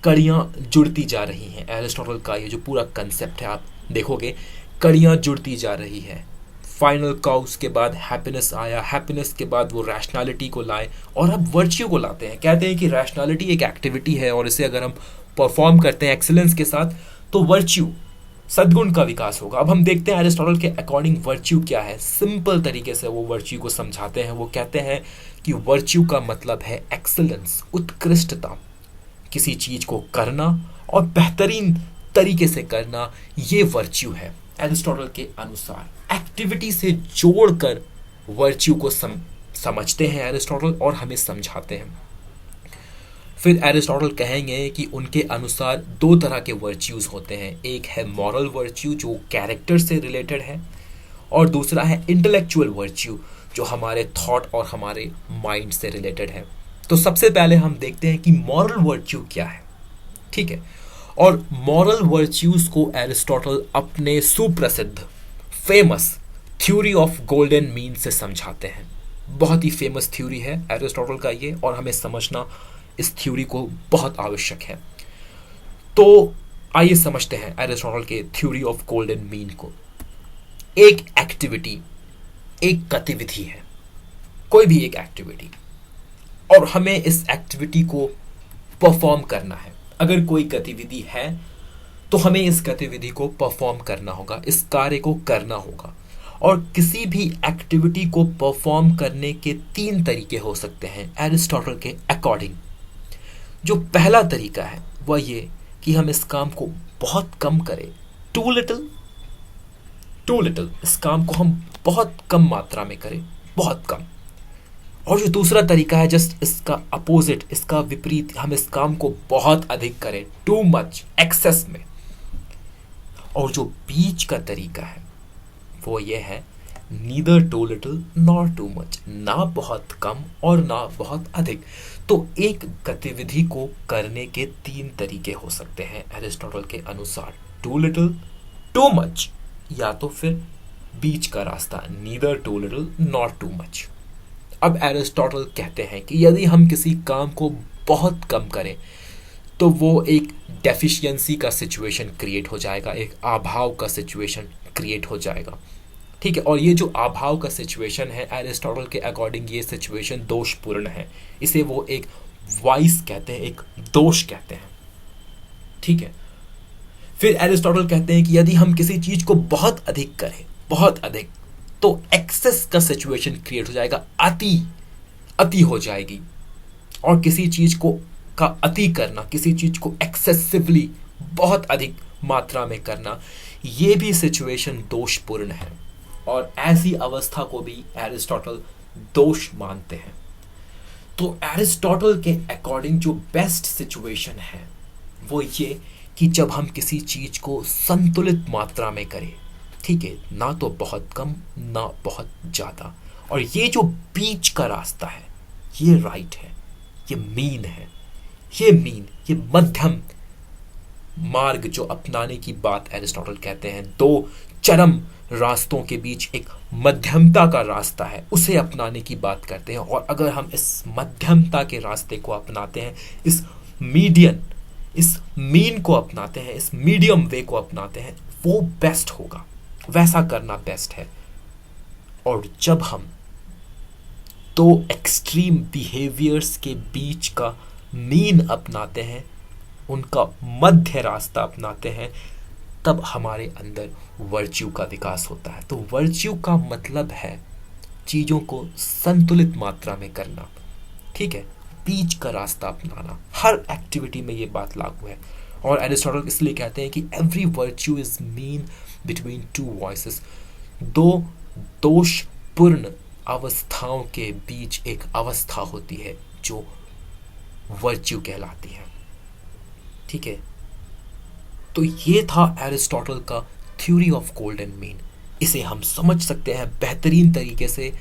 कड़ियां जुड़ती जा रही हैं। एरिस्टोटल का ये जो पूरा कंसेप्ट है, आप देखोगे कड़ियां जुड़ती जा रही है। फाइनल काउस के बाद हैप्पीनेस आया, हैप्पीनेस के बाद वो रैशनैलिटी को लाए, और अब वर्च्यू को लाते हैं। कहते हैं कि रैशनैलिटी एक एक्टिविटी है और इसे अगर हम परफॉर्म करते हैं एक्सीलेंस के साथ, तो वर्च्यू, सद्गुण का विकास होगा। अब हम देखते हैं एरिस्टोटल के अकॉर्डिंग वर्च्यू क्या है। सिंपल तरीके से वो वर्च्यू को समझाते हैं। वो कहते हैं कि वर्च्यू का मतलब है एक्सीलेंस, उत्कृष्टता, किसी चीज को करना और बेहतरीन तरीके से करना, ये वर्च्यू है एरिस्टोटल के अनुसार। एक्टिविटी से जोड़कर वर्च्यू को समझते हैं एरिस्टोटल और हमें समझाते हैं। फिर एरिस्टोटल कहेंगे कि उनके अनुसार दो तरह के वर्च्यूज होते हैं। एक है मॉरल वर्च्यू जो कैरेक्टर से रिलेटेड है, और दूसरा है इंटेलेक्चुअल वर्च्यू जो हमारे थॉट और हमारे माइंड से रिलेटेड है। तो सबसे पहले हम देखते हैं कि मॉरल वर्च्यू क्या है। ठीक है, और मॉरल वर्च्यूज को एरिस्टोटल अपने सुप्रसिद्ध famous theory of golden mean से समझाते हैं। बहुत ही फेमस थ्योरी है एरिस्टोटल का ये, और हमें समझना इस थ्योरी को बहुत आवश्यक है। तो आइए समझते हैं एरिस्टोटल के थ्योरी ऑफ गोल्डन मीन को। एक एक्टिविटी, एक गतिविधि है, कोई भी एक एक्टिविटी, और हमें इस एक्टिविटी को परफॉर्म करना है। अगर कोई गतिविधि है तो हमें इस गतिविधि को परफॉर्म करना होगा, इस कार्य को करना होगा। और किसी भी एक्टिविटी को परफॉर्म करने के तीन तरीके हो सकते हैं एरिस्टोटल के अकॉर्डिंग। जो पहला तरीका है वह ये कि हम इस काम को बहुत कम करें, टू लिटिल, इस काम को हम बहुत कम मात्रा में करें, बहुत कम। और जो दूसरा तरीका है जस्ट इसका अपोजिट, इसका विपरीत, हम इस काम को बहुत अधिक करें, टू मच, एक्सेस में। और जो बीच का तरीका है वो ये है neither too little nor too much, ना बहुत कम और ना बहुत अधिक। तो एक गतिविधि को करने के तीन तरीके हो सकते हैं एरिस्टोटल के अनुसार, टू लिटिल, टू मच, या तो फिर बीच का रास्ता, neither too little nor too much. अब एरिस्टोटल कहते हैं कि यदि हम किसी काम को बहुत कम करें तो वो एक डेफिशिएंसी का सिचुएशन क्रिएट हो जाएगा, एक अभाव का सिचुएशन क्रिएट हो जाएगा। ठीक है, और ये जो अभाव का सिचुएशन है एरिस्टोटल के अकॉर्डिंग ये सिचुएशन दोषपूर्ण है। इसे वो एक वाइस कहते हैं, एक दोष कहते हैं। ठीक है, फिर एरिस्टोटल कहते हैं कि यदि हम किसी चीज को बहुत अधिक करें, बहुत अधिक, तो एक्सेस का सिचुएशन क्रिएट हो जाएगा, अति हो जाएगी। और किसी चीज को का अति करना, किसी चीज को एक्सेसिवली बहुत अधिक मात्रा में करना, ये भी सिचुएशन दोषपूर्ण है। और ऐसी अवस्था को भी एरिस्टोटल दोष मानते हैं। तो एरिस्टोटल के अकॉर्डिंग जो बेस्ट सिचुएशन है वो ये कि जब हम किसी चीज को संतुलित मात्रा में करें, ठीक है, ना तो बहुत कम ना बहुत ज्यादा। और ये जो बीच का रास्ता है ये राइट है, ये मीन है, ये मध्यम मार्ग जो अपनाने की बात एरिस्टोटल कहते हैं। दो चरम रास्तों के बीच एक मध्यमता का रास्ता है, उसे अपनाने की बात करते हैं। और अगर हम इस मध्यमता के रास्ते को अपनाते हैं, इस मीन को अपनाते हैं, इस मीडियम वे को अपनाते हैं, वो बेस्ट होगा, वैसा करना बेस्ट है। और जब हम दो एक्सट्रीम बिहेवियर्स के बीच का मीन अपनाते हैं, उनका मध्य रास्ता अपनाते हैं, तब हमारे अंदर वर्च्यू का विकास होता है। तो वर्च्यू का मतलब है चीजों को संतुलित मात्रा में करना, ठीक है, बीच का रास्ता अपनाना। हर एक्टिविटी में ये बात लागू है। और एरिस्टोटल इसलिए कहते हैं कि every virtue is mean between two voices, दो दोषपूर्ण अवस्थाओं के बीच एक अवस्था होती है जो वर्च्यू कहलाती है। ठीक है, तो ये था एरिस्टोटल का थ्योरी ऑफ गोल्डन मीन। इसे हम समझ सकते हैं बेहतरीन तरीके से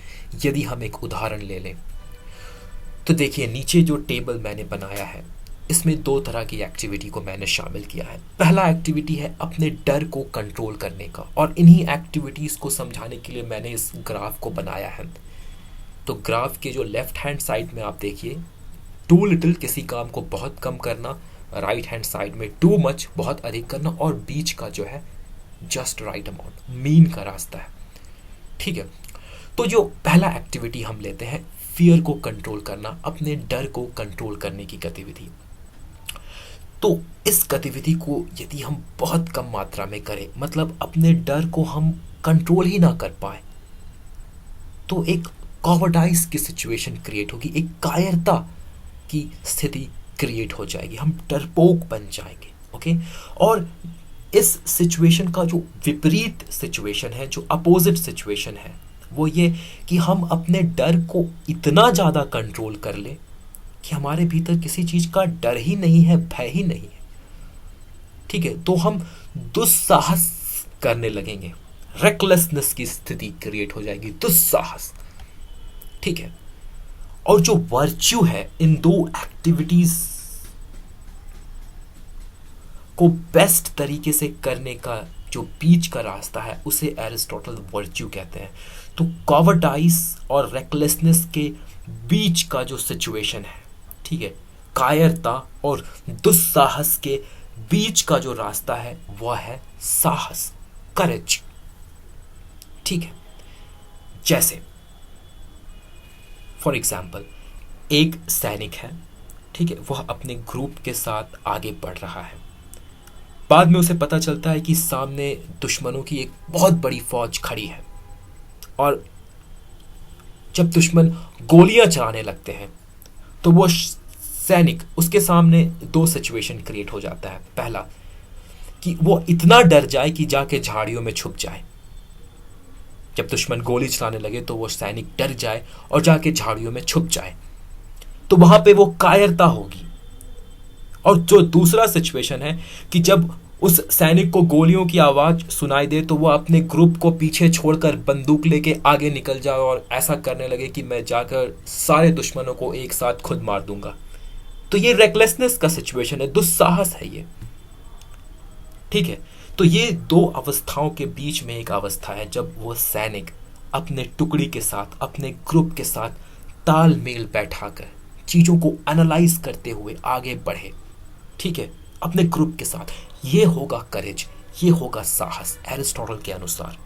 यदि हम एक उदाहरण ले लें। तो देखिए, नीचे जो टेबल मैंने बनाया है इसमें दो तरह की एक्टिविटी को मैंने शामिल किया है। पहला एक्टिविटी है अपने डर को कंट्रोल करने का, और इन्हीं एक्टिविटीज को समझाने के लिए मैंने इस ग्राफ को बनाया है। तो ग्राफ के जो लेफ्ट हैंड साइड में आप देखिए, टू लिटिल किसी काम को बहुत कम करना, राइट हैंड साइड में टू मच बहुत अधिक करना, और बीच का जो है जस्ट राइट अमाउंट, मीन का रास्ता है। ठीक है, तो जो पहला एक्टिविटी हम लेते हैं, फियर को कंट्रोल करना, अपने डर को कंट्रोल करने की गतिविधि। तो इस गतिविधि को यदि हम बहुत कम मात्रा में करें, मतलब अपने डर को हम कंट्रोल ही ना कर पाए, तो एक कॉवर्डाइज की सिचुएशन क्रिएट होगी, एक कायरता की स्थिति क्रिएट हो जाएगी, हम डरपोक बन जाएंगे। ओके, और इस सिचुएशन का जो विपरीत सिचुएशन है, जो अपोजिट सिचुएशन है, वो ये कि हम अपने डर को इतना ज़्यादा कंट्रोल कर लें कि हमारे भीतर किसी चीज़ का डर ही नहीं है, भय ही नहीं है। ठीक है, तो हम दुस्साहस करने लगेंगे, रेकलेसनेस की स्थिति क्रिएट हो जाएगी, दुस्साहस। ठीक है, और जो वर्च्यू है इन दो एक्टिविटीज को बेस्ट तरीके से करने का जो बीच का रास्ता है, उसे एरिस्टोटल वर्च्यू कहते हैं। तो कॉवर्डाइस और रेकलेसनेस के बीच का जो सिचुएशन है, ठीक है, कायरता और दुस्साहस के बीच का जो रास्ता है, वह है साहस, करेज। ठीक है, जैसे फॉर एग्जाम्पल एक सैनिक है, ठीक है, वह अपने ग्रुप के साथ आगे बढ़ रहा है। बाद में उसे पता चलता है कि सामने दुश्मनों की एक बहुत बड़ी फौज खड़ी है, और जब दुश्मन गोलियां चलाने लगते हैं तो वो सैनिक, उसके सामने दो सिचुएशन क्रिएट हो जाता है। पहला कि वो इतना डर जाए कि जाके झाड़ियों में छुप जाए। जब दुश्मन गोली चलाने लगे तो वो सैनिक डर जाए और जाके झाड़ियों में छुप जाए, तो वहां पे वो कायरता होगी। और जो दूसरा सिचुएशन है कि जब उस सैनिक को गोलियों की आवाज सुनाई दे तो वो अपने ग्रुप को पीछे छोड़कर बंदूक लेके आगे निकल जाए और ऐसा करने लगे कि मैं जाकर सारे दुश्मनों को एक साथ खुद मार दूंगा। तो ये रेकलेसनेस का सिचुएशन है, दुस्साहस है ये। ठीक है, तो ये दो अवस्थाओं के बीच में एक अवस्था है जब वो सैनिक अपने टुकड़ी के साथ, अपने ग्रुप के साथ तालमेल बैठाकर चीजों को एनालाइज करते हुए आगे बढ़े। ठीक है, अपने ग्रुप के साथ। ये होगा करेज, ये होगा साहस, एरिस्टोटल के अनुसार।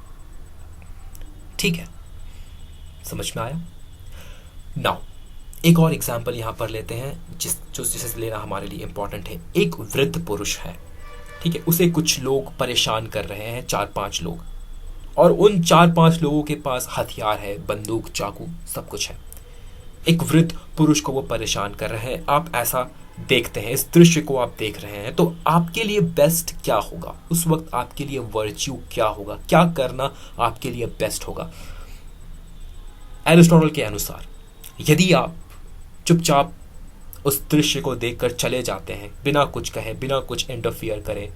ठीक है, समझ में आया? नाउ एक और एग्जाम्पल यहां पर लेते हैं जिसे लेना हमारे लिए इंपॉर्टेंट है। एक वृद्ध पुरुष है, ठीक है, उसे कुछ लोग परेशान कर रहे हैं, 4-5 लोग, और उन 4-5 लोगों के पास हथियार है, बंदूक, चाकू, सब कुछ है। एक वृद्ध पुरुष को वो परेशान कर रहे हैं। आप ऐसा देखते हैं, इस दृश्य को आप देख रहे हैं, तो आपके लिए बेस्ट क्या होगा उस वक्त? आपके लिए वर्च्यू क्या होगा? क्या करना आपके लिए बेस्ट होगा एरिस्टोटल के अनुसार? यदि आप चुपचाप उस दृश्य को देखकर चले जाते हैं, बिना कुछ कहे, बिना कुछ इंटरफियर करे,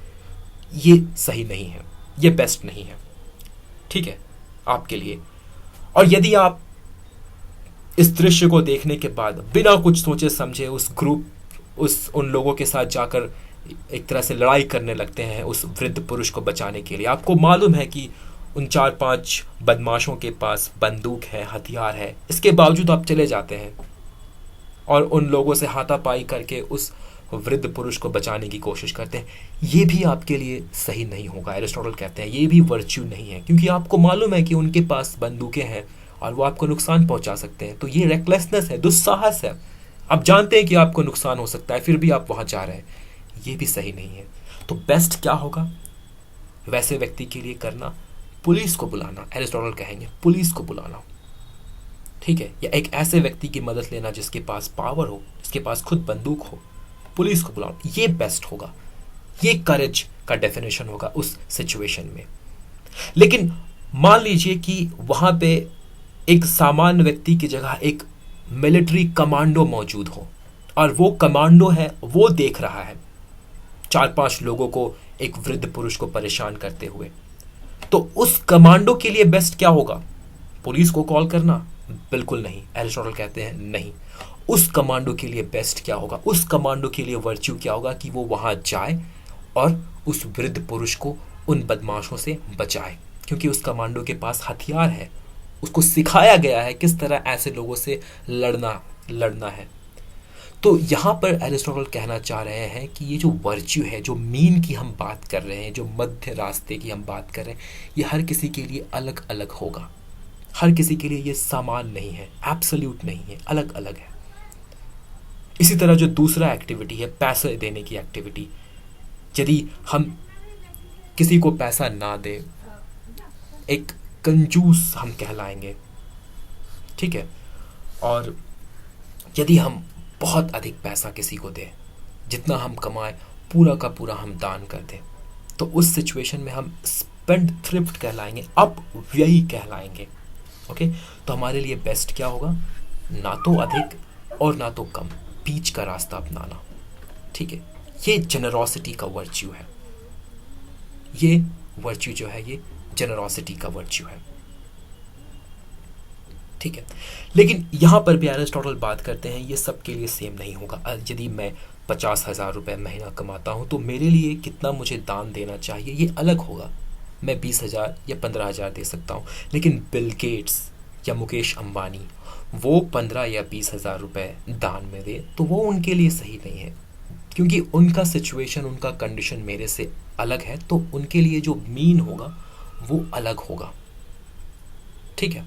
ये सही नहीं है, ये बेस्ट नहीं है। ठीक है, आपके लिए। और यदि आप इस दृश्य को देखने के बाद बिना कुछ सोचे समझे उन लोगों के साथ जाकर एक तरह से लड़ाई करने लगते हैं उस वृद्ध पुरुष को बचाने के लिए, आपको मालूम है कि उन 4-5 बदमाशों के पास बंदूक है, हथियार है, इसके बावजूद आप चले जाते हैं और उन लोगों से हाथापाई करके उस वृद्ध पुरुष को बचाने की कोशिश करते हैं, ये भी आपके लिए सही नहीं होगा। एरिस्टोटल कहते हैं ये भी वर्च्यू नहीं है, क्योंकि आपको मालूम है कि उनके पास बंदूकें हैं और वो आपको नुकसान पहुंचा सकते हैं। तो ये रेकलेसनेस है, दुस्साहस है। आप जानते हैं कि आपको नुकसान हो सकता है, फिर भी आप वहां जा रहे हैं, ये भी सही नहीं है। तो बेस्ट क्या होगा वैसे व्यक्ति के लिए करना? पुलिस को बुलाना। एरिस्टोटल कहेंगे पुलिस को बुलाना, ठीक है, या एक ऐसे व्यक्ति की मदद लेना जिसके पास पावर हो, जिसके पास खुद बंदूक हो, पुलिस को बुलाना, ये बेस्ट होगा। ये करेज का डेफिनेशन होगा उस सिचुएशन में। लेकिन मान लीजिए कि वहां पे एक सामान्य व्यक्ति की जगह एक मिलिट्री कमांडो मौजूद हो, और वो कमांडो है, वो देख रहा है 4-5 लोगों को, एक वृद्ध पुरुष को परेशान करते हुए। तो उस कमांडो के लिए बेस्ट क्या होगा? पुलिस को कॉल करना? बिल्कुल नहीं। एरिस्टोटल कहते हैं नहीं। उस कमांडो के लिए बेस्ट क्या होगा? उस कमांडो के लिए वर्च्यू क्या होगा कि वो वहां जाए और उस वृद्ध पुरुष को उन बदमाशों से बचाए, क्योंकि उस कमांडो के पास हथियार है, उसको सिखाया गया है किस तरह ऐसे लोगों से लड़ना है। तो यहां पर एरिस्टोटल कहना चाह रहे हैं कि ये जो वर्च्यू है, जो मीन की हम बात कर रहे हैं, जो मध्य रास्ते की हम बात कर रहे हैं, ये हर किसी के लिए अलग अलग होगा। हर किसी के लिए ये समान नहीं है, एब्सोल्यूट नहीं है, अलग अलग है। इसी तरह जो दूसरा एक्टिविटी है, पैसे देने की एक्टिविटी, यदि हम किसी को पैसा ना दे, एक कंजूस हम कहलाएंगे, ठीक है। और यदि हम बहुत अधिक पैसा किसी को दें, जितना हम कमाए पूरा का पूरा हम दान कर दें, तो उस सिचुएशन में हम स्पेंड थ्रिफ्ट कहलाएंगे, अपव्ययी कहलाएंगे। ओके, तो हमारे लिए बेस्ट क्या होगा? ना तो अधिक और ना तो कम, बीच का रास्ता अपनाना, ठीक है। ये जेनरोसिटी का वर्च्यू है, ये वर्च्यू जो है ये जेनरोसिटी का वर्च्यू है, ठीक है। लेकिन यहां पर भी एरिस्टोटल बात करते हैं ये सबके लिए सेम नहीं होगा। यदि मैं 50,000 रुपये महीना कमाता हूं तो मेरे लिए कितना मुझे दान देना चाहिए ये अलग होगा। मैं 20,000 या 15,000 दे सकता हूं, लेकिन बिल गेट्स या मुकेश अंबानी वो 15 या 20,000 रुपये दान में दे तो वो उनके लिए सही नहीं है, क्योंकि उनका सिचुएशन, उनका कंडीशन मेरे से अलग है, तो उनके लिए जो मीन होगा वो अलग होगा, ठीक है।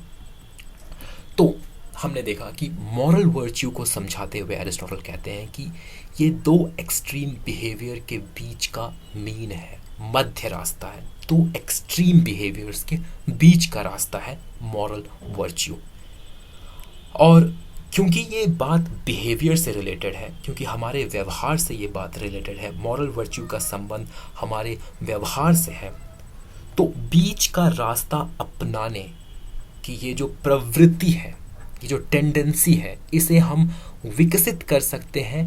तो हमने देखा कि मॉरल वर्च्यू को समझाते हुए एरिस्टोटल कहते हैं कि ये दो एक्सट्रीम बिहेवियर के बीच का मीन है, मध्य रास्ता है। दो एक्सट्रीम बिहेवियर्स के बीच का रास्ता है मॉरल वर्च्यू। और क्योंकि ये बात बिहेवियर से रिलेटेड है, क्योंकि हमारे व्यवहार से ये बात रिलेटेड है, मॉरल वर्च्यू का संबंध हमारे व्यवहार से है, तो बीच का रास्ता अपनाने की ये जो प्रवृत्ति है, ये जो टेंडेंसी है, इसे हम विकसित कर सकते हैं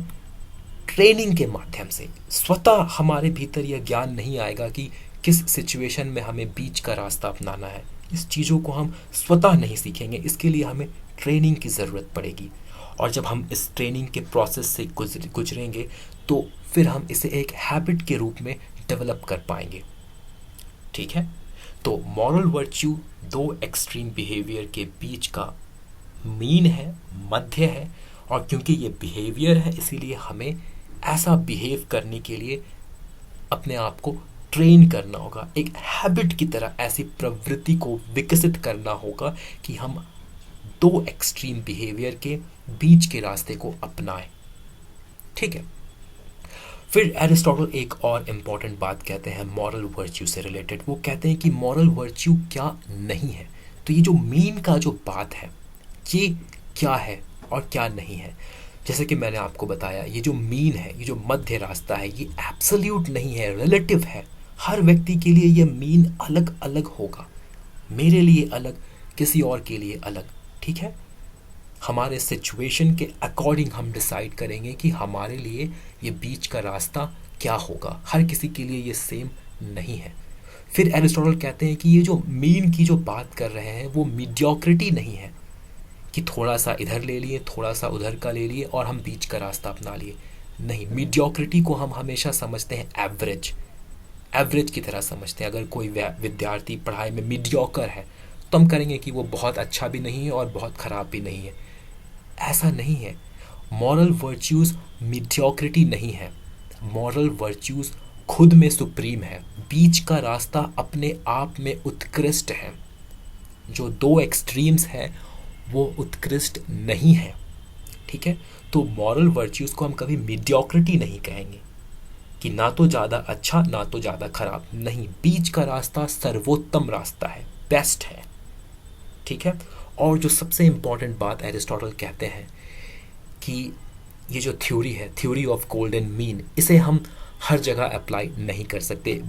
ट्रेनिंग के माध्यम से। स्वतः हमारे भीतर यह ज्ञान नहीं आएगा कि किस सिचुएशन में हमें बीच का रास्ता अपनाना है। इस चीज़ों को हम स्वतः नहीं सीखेंगे, इसके लिए हमें ट्रेनिंग की ज़रूरत पड़ेगी। और जब हम इस ट्रेनिंग के प्रोसेस से गुजरेंगे तो फिर हम इसे एक हैबिट के रूप में डेवलप कर पाएंगे, ठीक है। तो मॉरल वर्च्यू दो एक्सट्रीम बिहेवियर के बीच का मीन है, मध्य है, और क्योंकि ये बिहेवियर है इसीलिए हमें ऐसा बिहेव करने के लिए अपने आप को ट्रेन करना होगा, एक हैबिट की तरह ऐसी प्रवृत्ति को विकसित करना होगा कि हम दो एक्सट्रीम बिहेवियर के बीच के रास्ते को अपनाएं, ठीक है। फिर एरिस्टोटल एक और इम्पॉर्टेंट बात कहते हैं मॉरल वर्च्यू से रिलेटेड। वो कहते हैं कि मॉरल वर्च्यू क्या नहीं है। तो ये जो मीन का जो बात है ये क्या है और क्या नहीं है, जैसे कि मैंने आपको बताया, ये जो मीन है, ये जो मध्य रास्ता है, ये एब्सोल्यूट नहीं है, रिलेटिव है। हर व्यक्ति के लिए ये मीन अलग अलग होगा, मेरे लिए अलग, किसी और के लिए अलग, ठीक है। हमारे सिचुएशन के अकॉर्डिंग हम डिसाइड करेंगे कि हमारे लिए ये बीच का रास्ता क्या होगा। हर किसी के लिए ये सेम नहीं है। फिर एरिस्टोटल कहते हैं कि ये जो मीन की जो बात कर रहे हैं वो मीडियोक्रिटी नहीं है कि थोड़ा सा इधर ले लिए, थोड़ा सा उधर का ले लिए और हम बीच का रास्ता अपना लिए। नहीं, मीडियोक्रिटी को हम हमेशा समझते हैं एवरेज की तरह समझते हैं। अगर कोई विद्यार्थी पढ़ाई में मीडियोकर है तो हम करेंगे कि वो बहुत अच्छा भी नहीं है और बहुत ख़राब भी नहीं है। ऐसा नहीं है। मॉरल वर्च्यूज़ मीडियोक्रिटी नहीं है, मॉरल वर्च्यूज़ खुद में सुप्रीम है। बीच का रास्ता अपने आप में उत्कृष्ट है। जो दो एक्सट्रीम्स हैं वो उत्कृष्ट नहीं है, ठीक है। तो मॉरल वर्च्यूज़ को हम कभी मीडियोक्रिटी नहीं कहेंगे कि ना तो ज़्यादा अच्छा ना तो ज़्यादा खराब, नहीं, बीच का रास्ता सर्वोत्तम रास्ता है, बेस्ट है, ठीक है। और जो सबसे इम्पॉर्टेंट बात एरिस्टोटल कहते हैं कि ये जो थ्योरी है, थ्योरी ऑफ गोल्डन मीन, इसे हम हर जगह अप्लाई नहीं कर सकते,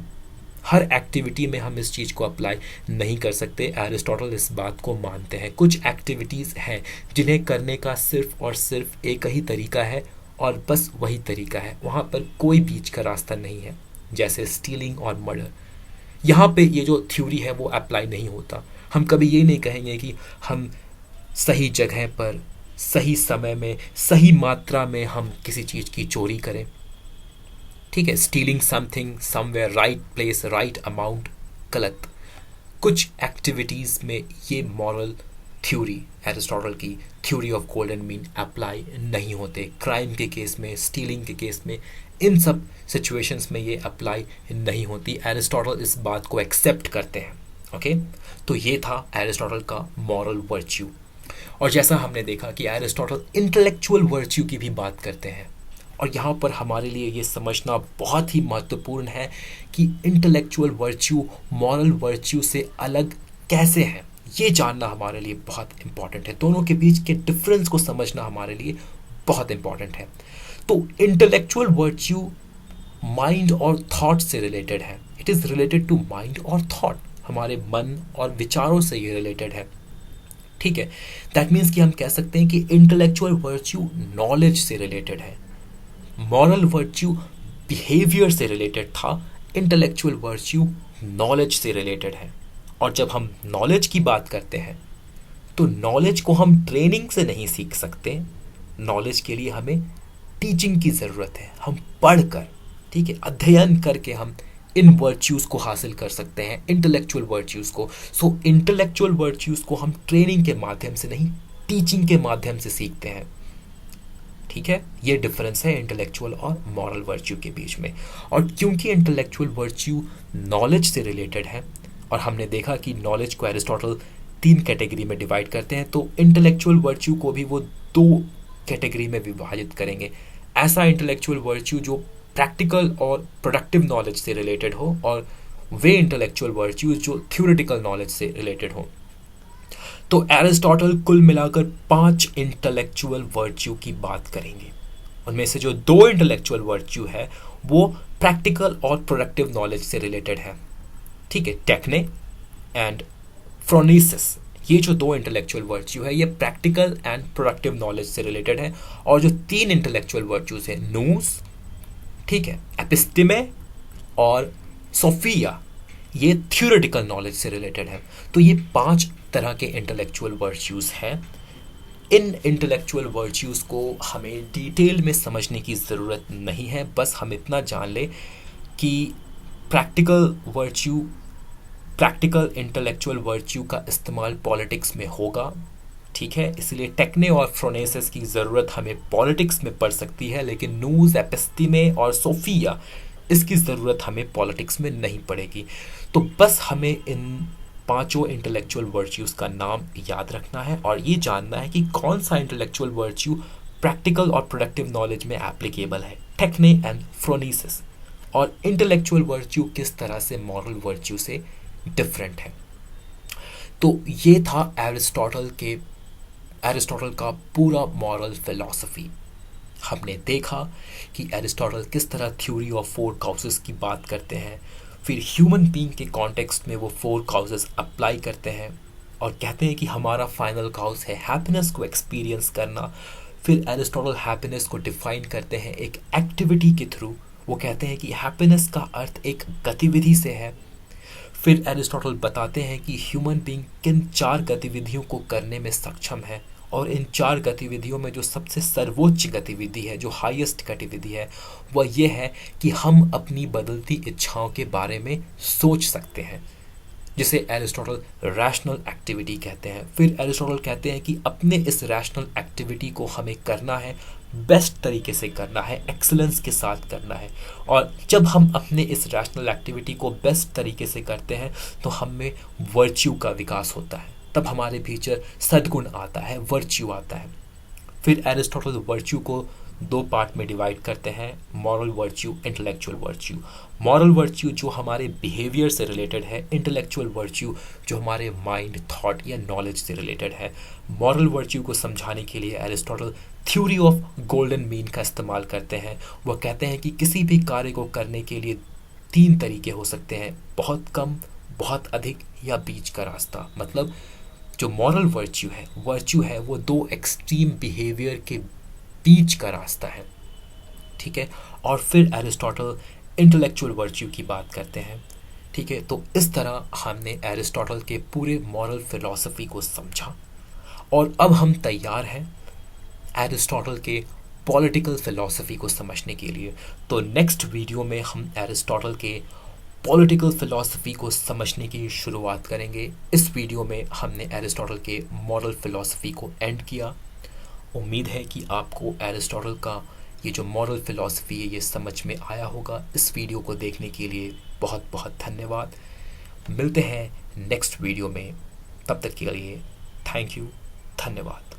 हर एक्टिविटी में हम इस चीज़ को अप्लाई नहीं कर सकते। एरिस्टोटल इस बात को मानते हैं। कुछ एक्टिविटीज़ हैं जिन्हें करने का सिर्फ और सिर्फ एक ही तरीका है और बस वही तरीका है, वहाँ पर कोई बीच का रास्ता नहीं है, जैसे स्टीलिंग और मर्डर। यहाँ पे ये जो थ्योरी है वो अप्लाई नहीं होता। हम कभी ये नहीं कहेंगे कि हम सही जगह पर, सही समय में, सही मात्रा में हम किसी चीज़ की चोरी करें, ठीक है। Stealing something somewhere, right place right amount, गलत। कुछ एक्टिविटीज़ में ये मॉरल थ्योरी, एरिस्टोटल की theory of golden mean apply नहीं होते। क्राइम के केस में, स्टीलिंग के केस में, इन सब सिचुएशंस में ये अप्लाई नहीं होती। एरिस्टोटल इस बात को एक्सेप्ट करते हैं, ओके। तो ये था एरिस्टोटल का मॉरल वर्च्यू। और जैसा हमने देखा कि एरिस्टोटल इंटेलेक्चुअल वर्च्यू की भी बात करते हैं, और यहाँ पर हमारे लिए ये समझना बहुत ही महत्वपूर्ण है कि इंटेलेक्चुअल वर्च्यू मॉरल वर्च्यू से अलग कैसे है। ये जानना हमारे लिए बहुत इंपॉर्टेंट है। दोनों के बीच के डिफरेंस को समझना हमारे लिए बहुत इंपॉर्टेंट है। तो इंटेलेक्चुअल वर्च्यू माइंड और थॉट से रिलेटेड है। It is related to mind और थॉट, हमारे मन और विचारों से ये रिलेटेड है। ठीक है, दैट मीन्स कि हम कह सकते हैं कि इंटेलेक्चुअल वर्च्यू नॉलेज से रिलेटेड है, मॉरल वर्च्यू बिहेवियर से रिलेटेड था, इंटेलेक्चुअल वर्च्यू नॉलेज से रिलेटेड है। और जब हम नॉलेज की बात करते हैं तो नॉलेज को हम ट्रेनिंग से नहीं सीख सकते। नॉलेज के लिए हमें टीचिंग की ज़रूरत है। हम पढ़कर, ठीक है, अध्ययन करके हम इन वर्च्यूज़ को हासिल कर सकते हैं, इंटेलेक्चुअल वर्च्यूज़ को। सो इंटेलेक्चुअल वर्च्यूज़ को हम ट्रेनिंग के माध्यम से नहीं, टीचिंग के माध्यम से सीखते हैं। ठीक है, ये डिफरेंस है इंटेलेक्चुअल और मॉरल वर्च्यू के बीच में। और क्योंकि इंटेलेक्चुअल वर्च्यू नॉलेज से रिलेटेड है, और हमने देखा कि नॉलेज को एरिस्टोटल 3 कैटेगरी में डिवाइड करते हैं, तो इंटेलेक्चुअल वर्च्यू को भी वो 2 कैटेगरी में विभाजित करेंगे। ऐसा इंटेलेक्चुअल वर्च्यू जो प्रैक्टिकल और प्रोडक्टिव नॉलेज से रिलेटेड हो, और वे इंटेलेक्चुअल वर्च्यूज जो थ्योरेटिकल नॉलेज से रिलेटेड हो। तो एरिस्टोटल कुल मिलाकर 5 इंटेलेक्चुअल वर्च्यू की बात करेंगे। उनमें से जो 2 इंटेलेक्चुअल वर्च्यू है वो प्रैक्टिकल और प्रोडक्टिव नॉलेज से रिलेटेड है। ठीक है, टेक्ने एंड फ्रोनीसिस, ये जो 2 इंटेलेक्चुअल वर्च्यू है ये प्रैक्टिकल एंड प्रोडक्टिव नॉलेज से रिलेटेड है। और जो 3 इंटेलेक्चुअल वर्च्यूज है, नूस, ठीक है, एपिस्टिमे और सोफिया, ये थ्योरेटिकल नॉलेज से रिलेटेड है। तो ये 5 तरह के इंटेलेक्चुअल वर्च्यूज हैं। इन इंटेलेक्चुअल वर्च्यूज को हमें डिटेल में समझने की ज़रूरत नहीं है, बस हम इतना जान लें कि प्रैक्टिकल इंटेलेक्चुअल वर्च्यू का इस्तेमाल पॉलिटिक्स में होगा। ठीक है, इसलिए टेक्ने और फ्रोनेसिस की ज़रूरत हमें पॉलिटिक्स में पड़ सकती है, लेकिन नूज, एपिस्टिमे और सोफिया, इसकी ज़रूरत हमें पॉलिटिक्स में नहीं पड़ेगी। तो बस हमें इन 5 इंटेलेक्चुअल वर्च्यूज़ का नाम याद रखना है और ये जानना है कि कौन सा इंटेलेक्चुअल वर्च्यू प्रैक्टिकल और प्रोडक्टिव नॉलेज में एप्लीकेबल है, टेक्ने एंड फ्रोनेसिस, और इंटेलेक्चुअल वर्च्यू किस तरह से मॉरल वर्च्यू से डिफरेंट है। तो ये था एरिस्टोटल का पूरा मॉरल फिलॉसफी। हमने देखा कि एरिस्टोटल किस तरह थ्योरी ऑफ 4 काउसेस की बात करते हैं, फिर ह्यूमन बीइंग के कॉन्टेक्स्ट में वो 4 काउसेस अप्लाई करते हैं और कहते हैं कि हमारा फाइनल काउस है हैप्पीनेस को एक्सपीरियंस करना। फिर एरिस्टोटल हैप्पीनेस को डिफाइन करते हैं एक एक्टिविटी के थ्रू। वो कहते हैं कि हैप्पीनेस का अर्थ एक गतिविधि से है। फिर एरिस्टोटल बताते हैं कि ह्यूमन बीइंग किन 4 गतिविधियों को करने में सक्षम है, और इन 4 गतिविधियों में जो सबसे सर्वोच्च गतिविधि है, जो हाईएस्ट गतिविधि है, वह यह है कि हम अपनी बदलती इच्छाओं के बारे में सोच सकते हैं, जिसे एरिस्टोटल रैशनल एक्टिविटी कहते हैं। फिर एरिस्टोटल कहते हैं कि अपने इस रैशनल एक्टिविटी को हमें करना है, बेस्ट तरीके से करना है, एक्सीलेंस के साथ करना है। और जब हम अपने इस रैशनल एक्टिविटी को बेस्ट तरीके से करते हैं तो हम में वर्च्यू का विकास होता है, तब हमारे भीतर सद्गुण आता है, वर्च्यू आता है। फिर एरिस्टोटल वर्च्यू को 2 पार्ट में डिवाइड करते हैं, moral virtue, intellectual virtue. Moral virtue जो हमारे बिहेवियर से रिलेटेड है, इंटेलेक्चुअल वर्च्यू जो हमारे माइंड, थॉट या नॉलेज से रिलेटेड है। मॉरल वर्च्यू को समझाने के लिए Aristotle theory of golden mean का इस्तेमाल करते हैं। वह कहते हैं कि किसी भी कार्य को करने के लिए 3 तरीके हो सकते हैं, बहुत कम, बहुत अधिक या बीच का रास्ता। मतलब जो मॉरल वर्च्यू है वो 2 एक्सट्रीम बिहेवियर के बीच का रास्ता है। ठीक है, और फिर एरिस्टोटल इंटेलेक्चुअल वर्च्यू की बात करते हैं। ठीक है, तो इस तरह हमने एरिस्टोटल के पूरे मॉरल फिलॉसफी को समझा और अब हम तैयार हैं एरिस्टोटल के पॉलिटिकल फिलॉसफी को समझने के लिए। तो नेक्स्ट वीडियो में हम एरिस्टोटल के पॉलिटिकल फिलॉसफी को समझने की शुरुआत करेंगे। इस वीडियो में हमने एरिस्टोटल के मॉरल फिलॉसफी को एंड किया। उम्मीद है कि आपको एरिस्टोटल का ये जो मॉरल फिलॉसफी है ये समझ में आया होगा। इस वीडियो को देखने के लिए बहुत बहुत धन्यवाद। मिलते हैं नेक्स्ट वीडियो में, तब तक के लिए थैंक यू, धन्यवाद।